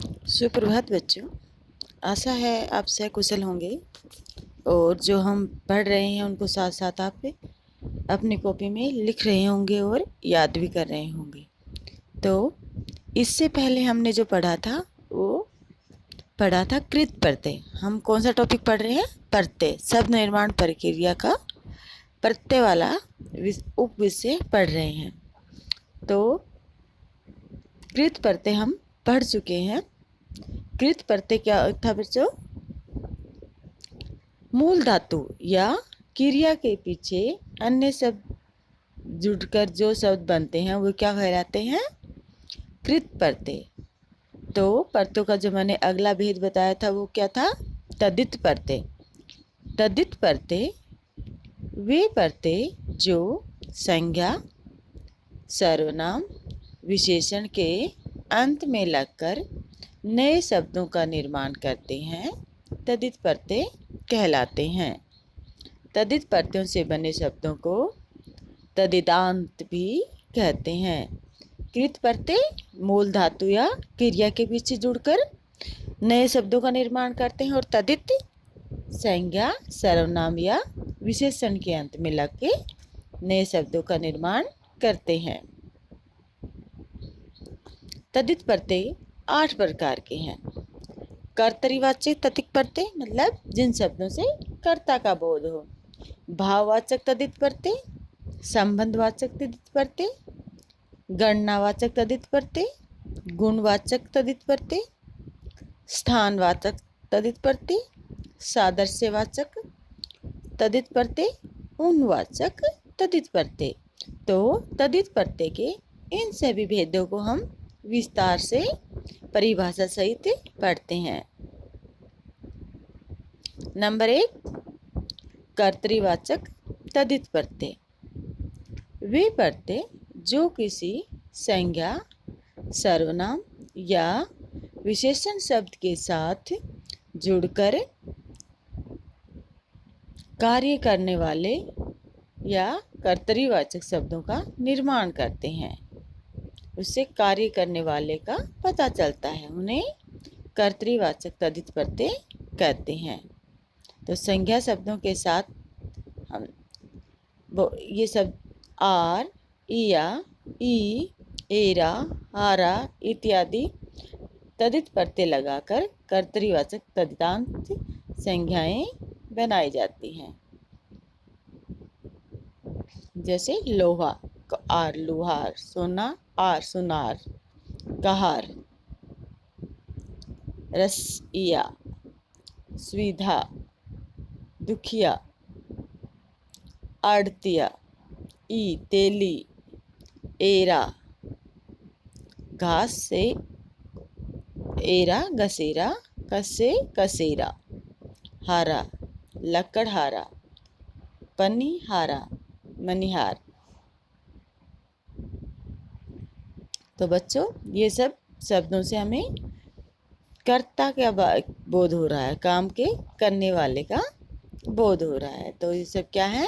सुप्रभात बच्चों। आशा है आप कुशल होंगे और जो हम पढ़ रहे हैं उनको साथ साथ आप अपनी कॉपी में लिख रहे होंगे और याद भी कर रहे होंगे। तो इससे पहले हमने जो पढ़ा था वो पढ़ा था कृत प्रत्यय। हम कौन सा टॉपिक पढ़ रहे हैं? प्रत्यय, शब्द निर्माण प्रक्रिया का प्रत्यय वाला उप विषय पढ़ रहे हैं। तो कृत प्रत्यय हम पढ़ चुके हैं। कृत प्रत्यय क्या था बच्चों? मूल धातु या क्रिया के पीछे अन्य शब्द जुड़कर जो शब्द बनते हैं वो क्या कहलाते हैं? कृत प्रत्यय। तो प्रत्ययों का जो मैंने अगला भेद बताया था वो क्या था? तद्धित प्रत्यय। तद्धित प्रत्यय वे प्रत्यय जो संज्ञा, सर्वनाम, विशेषण के अंत में लगकर नए शब्दों का निर्माण करते हैं, तद्धित प्रत्यय कहलाते हैं। तद्धित प्रत्ययों से बने शब्दों को तद्धितांत भी कहते हैं। कृत प्रत्यय मूल धातु या क्रिया के पीछे जुड़कर नए शब्दों का निर्माण करते हैं और तद्धित संज्ञा, सर्वनाम या विशेषण के अंत में लग के नए शब्दों का निर्माण करते हैं। तद्धित प्रत्यय 8 प्रकार के हैं। कर्तरीवाचक तद्धित प्रत्यय मतलब जिन शब्दों से कर्ता का बोध हो। भाववाचक तद्धित प्रत्यय, संबंधवाचक तद्धित प्रत्यय, गणनावाचक तद्धित प्रत्यय, गुणवाचक तद्धित प्रत्यय, स्थानवाचक तद्धित प्रत्यय, सादृश्यवाचक तद्धित प्रत्यय, उन्वाचक तद्धित प्रत्यय। तो तद्धित प्रत्यय के इन सभी भेदों को हम विस्तार से परिभाषा सहित पढ़ते हैं। नंबर 1, कर्तृवाचक तद्धित प्रत्यय। वे प्रत्यय जो किसी संज्ञा, सर्वनाम या विशेषण शब्द के साथ जुड़कर कार्य करने वाले या कर्तृवाचक शब्दों का निर्माण करते हैं। उससे कार्य करने वाले का पता चलता है, उन्हें कर्तृवाचक तद्धित प्रत्यय कहते हैं। तो संज्ञा शब्दों के साथ हम ये शब्द आर, इया, ई, एरा, आरा इत्यादि तद्धित प्रत्यय लगाकर कर्तृवाचक तद्धितांत संज्ञाएं बनाई जाती हैं। जैसे लोहा, आर लुहार, सोना, आर सुनार, कहार, रसिया, स्विधा, दुखिया, आड़तिया, ई तेली, एरा, घास से एरा गसेरा, कसे कसेरा, हारा, लकड़हारा, पनिहारा, मनिहार। तो बच्चों ये सब शब्दों से हमें कर्ता का बोध हो रहा है, काम के करने वाले का बोध हो रहा है। तो ये सब क्या है?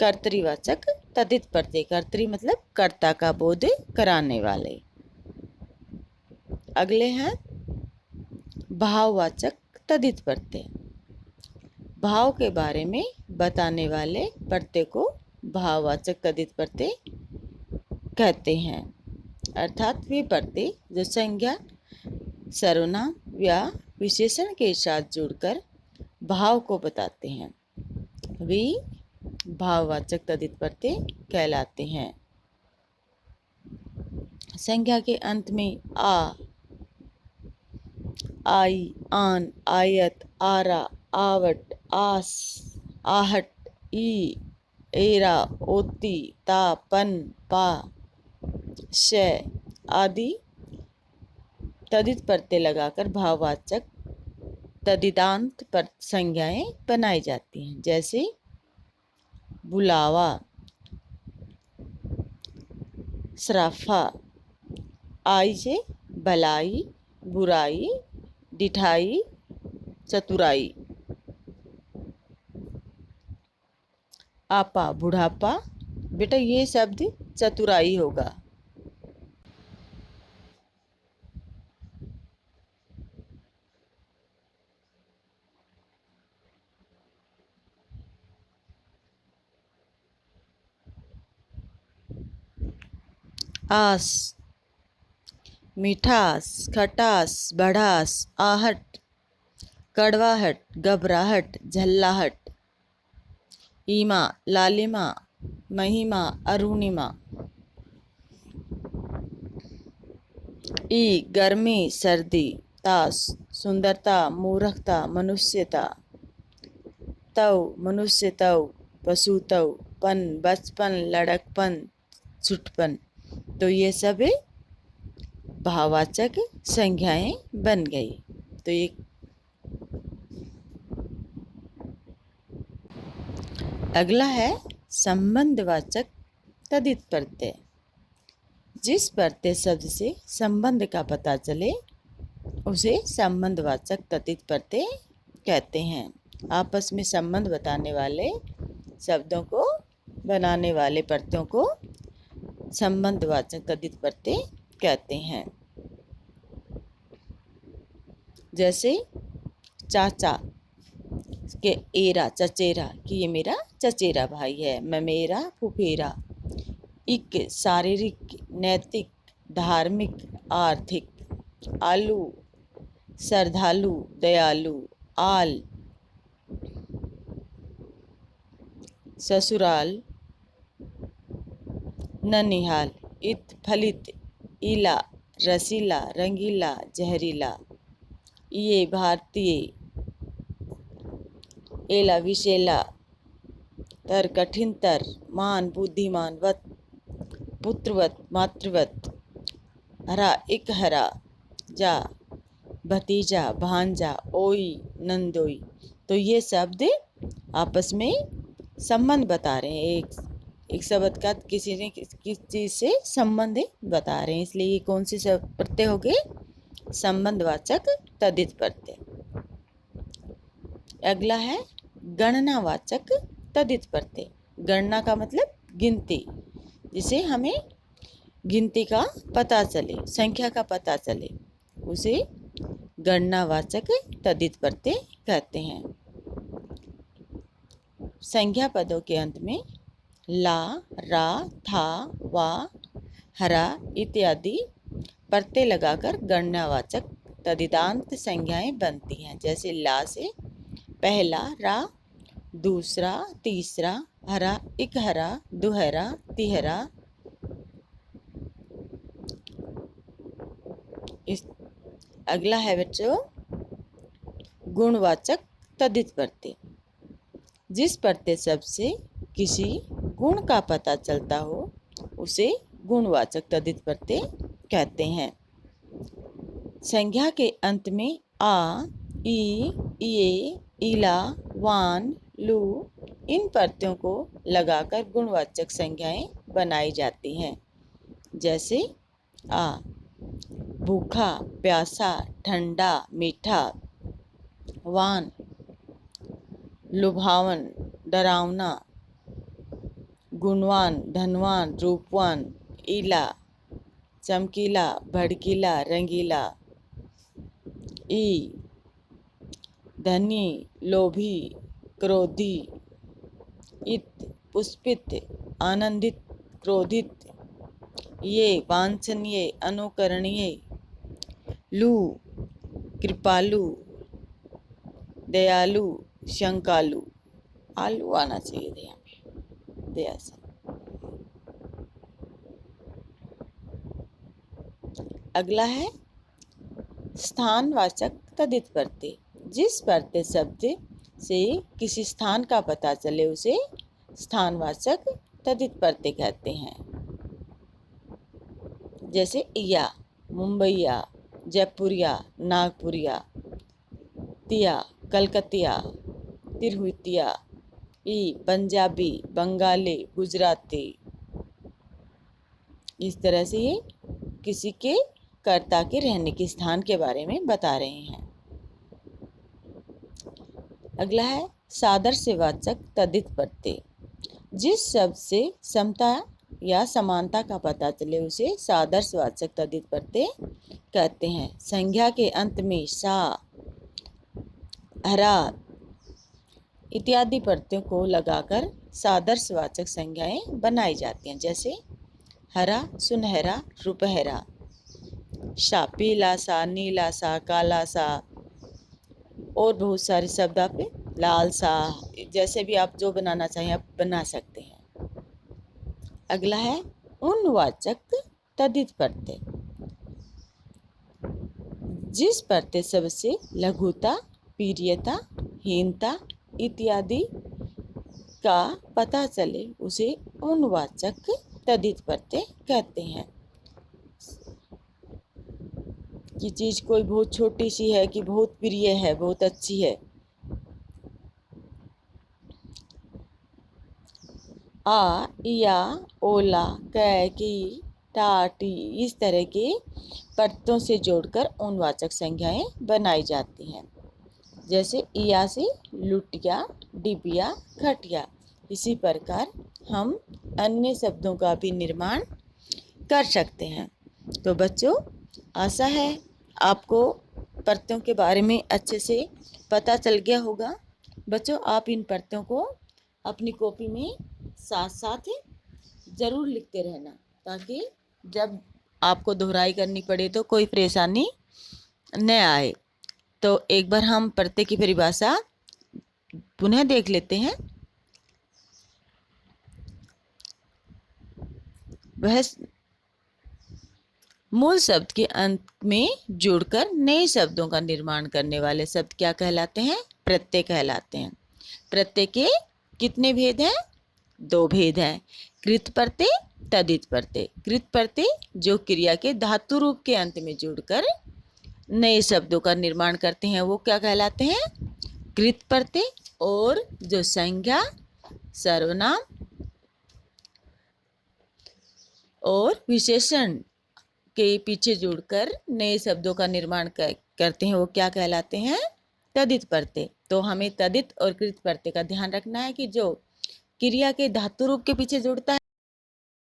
कर्तृवाचक तद्धित प्रत्यय। कर्तृ मतलब कर्ता का बोध कराने वाले। अगले हैं भाववाचक तद्धित प्रत्यय। भाव के बारे में बताने वाले प्रत्यय को भाववाचक तद्धित प्रत्यय कहते हैं। अर्थात वे प्रत्यय जो संज्ञा, सर्वनाम या विशेषण के साथ जुड़कर भाव को बताते हैं, वे भाववाचक तद्धित प्रत्यय कहलाते हैं। संज्ञा के अंत में आ, आई, आन, आयत, आरा, आवट, आस, आहट, ई, एरा, ओती, ता, पन, पा, श आदि तद्धित प्रत्यय लगाकर भाववाचक तद्धितांत संज्ञाएं बनाई जाती हैं। जैसे बुलावा, सराफा, आई से भलाई, बुराई, डिठाई, चतुराई, आपा बुढ़ापा। बेटा ये शब्द चतुराई होगा। आस, मिठास, खटास, बढ़ास, आहट, कड़वाहट, घबराहट, झल्लाहट। ईमा, लालिमा, महिमा, अरुणिमा। ई, गर्मी, सर्दी। तास, सुंदरता, मूर्खता, मनुष्यता। तव, मनुष्य तव, पशु तव। पन, बचपन, लड़कपन, छुटपन। तो ये सब भाववाचक संज्ञाएं बन गई। तो ये अगला है संबंधवाचक तद्धित प्रत्यय। जिस प्रत्यय शब्द से संबंध का पता चले उसे संबंधवाचक तद्धित प्रत्यय कहते हैं। आपस में संबंध बताने वाले शब्दों को बनाने वाले प्रत्ययों को संबंधवाचक तद्धित प्रत्यय कहते हैं। जैसे चाचा के एरा, चचेरा कि ये मेरा चचेरा भाई है, ममेरा, फुफेरा। इक, शारीरिक, नैतिक, धार्मिक, आर्थिक। आलू, श्रद्धालु, दयालु। आल, ससुराल, ननिहाल। इत, फलित। इला, रसीला, रंगीला, जहरीला। ये, भारतीय। एला, विशेला। तर, कठिनतर। मान, बुद्धिमान। वत, पुत्रवत, मातृवत। हरा, एक हरा। जा, भतीजा, भांजा। ओई, नंदोई। तो ये शब्द आपस में संबंध बता रहे हैं। एक शब्द का किसी ने किस चीज से संबंध बता रहे हैं, इसलिए ये कौन से शब्द प्रत्यय हो गए? संबंधवाचक तद्धित प्रत्यय। अगला है गणनावाचक तद्धित प्रत्यय। गणना का मतलब गिनती, जिसे हमें गिनती का पता चले, संख्या का पता चले, उसे गणनावाचक तद्धित प्रत्यय कहते हैं। संज्ञा पदों के अंत में ला, रा, था, वा, हरा इत्यादि प्रत्यय लगाकर गणनावाचक तद्धितांत संज्ञाएं बनती हैं। जैसे ला से पहला, रा दूसरा, तीसरा, हरा, एक हरा, दुहरा, तिहरा। इस अगला है बच्चों गुणवाचक तद्धित प्रत्यय। जिस प्रत्यय शब्द से किसी गुण का पता चलता हो उसे गुणवाचक तद्धित प्रत्यय कहते हैं। संज्ञा के अंत में आ, ई, इये, इला, वान, लू इन प्रत्ययों को लगाकर गुणवाचक संज्ञाएं बनाई जाती हैं। जैसे आ, भूखा, प्यासा, ठंडा, मीठा। वान, लुभावन, डरावना। गुणवान, धनवान, रूपवान। इला, चमकीला, भड़कीला, रंगीला। ई, धनी, लोभी, क्रोधी। इत, पुष्पित, आनंदित, क्रोधित। ये, वांछनीय, अनुकरणीय। लू, कृपालु, दयालु, शंकालु। आलू आना चाहिए था यहाँ पे, दया से। अगला है स्थानवाचक तद्धित प्रत्यय। जिस प्रत्यय शब्द से किसी स्थान का पता चले उसे स्थानवाचक तद्धित प्रत्यय कहते हैं। जैसे या, मुंबईया, जयपुरिया, नागपुरिया। तिया, कलकतिया, तिरहुतिया। ई, पंजाबी, बंगाली, गुजराती। इस तरह से ये किसी के कर्ता के रहने के स्थान के बारे में बता रहे हैं। अगला है सादृश्यवाचक तद्धित प्रत्यय। जिस शब्द से समता या समानता का पता चले उसे सादृश्यवाचक तद्धित प्रत्यय कहते हैं। संज्ञा के अंत में सा, हरा इत्यादि प्रत्ययों को लगाकर सादृश्यवाचक संज्ञाएं बनाई जाती हैं। जैसे हरा सुनहरा रुपहरा, सा पीला सा नीला सा काला सा, और बहुत सारे शब्द आप लाल सा, जैसे भी आप जो बनाना चाहें आप बना सकते हैं। अगला है उनवाचक तद्धित प्रत्यय। जिस प्रत्यय शब्द से लघुता, पीरियता, हीनता इत्यादि का पता चले उसे उनवाचक तद्धित प्रत्यय कहते हैं। कि चीज कोई बहुत छोटी सी है कि बहुत प्रिय है, बहुत अच्छी है। आ, या, ओला, कै, की, टा, टी इस तरह के प्रत्ययों से जोड़कर उनवाचक संज्ञाएं बनाई जाती हैं। जैसे इया से लुटिया, डिबिया, खटिया। इसी प्रकार हम अन्य शब्दों का भी निर्माण कर सकते हैं। तो बच्चों, आशा है आपको प्रत्ययों के बारे में अच्छे से पता चल गया होगा। बच्चों, आप इन प्रत्ययों को अपनी कॉपी में साथ साथ ज़रूर लिखते रहना, ताकि जब आपको दोहराई करनी पड़े तो कोई परेशानी न आए। तो एक बार हम प्रत्यय की परिभाषा पुनः देख लेते हैं। वह मूल शब्द के अंत में जोड़कर नए शब्दों का निर्माण करने वाले शब्द क्या कहलाते हैं? प्रत्यय कहलाते हैं। प्रत्यय के कितने भेद हैं? 2 भेद हैं, कृत प्रत्यय, तद्धित प्रत्यय। कृत प्रत्यय जो क्रिया के धातु रूप के अंत में जोड़कर नए शब्दों का निर्माण करते हैं वो क्या कहलाते हैं? कृत प्रत्यय। और जो संज्ञा, सर्वनाम और विशेषण के पीछे जोड़कर नए शब्दों का निर्माण करते हैं वो क्या कहलाते हैं? तद्धित प्रत्यय। तो हमें तद्धित और कृत प्रत्यय का ध्यान रखना है कि जो क्रिया के धातु रूप के पीछे जुड़ता है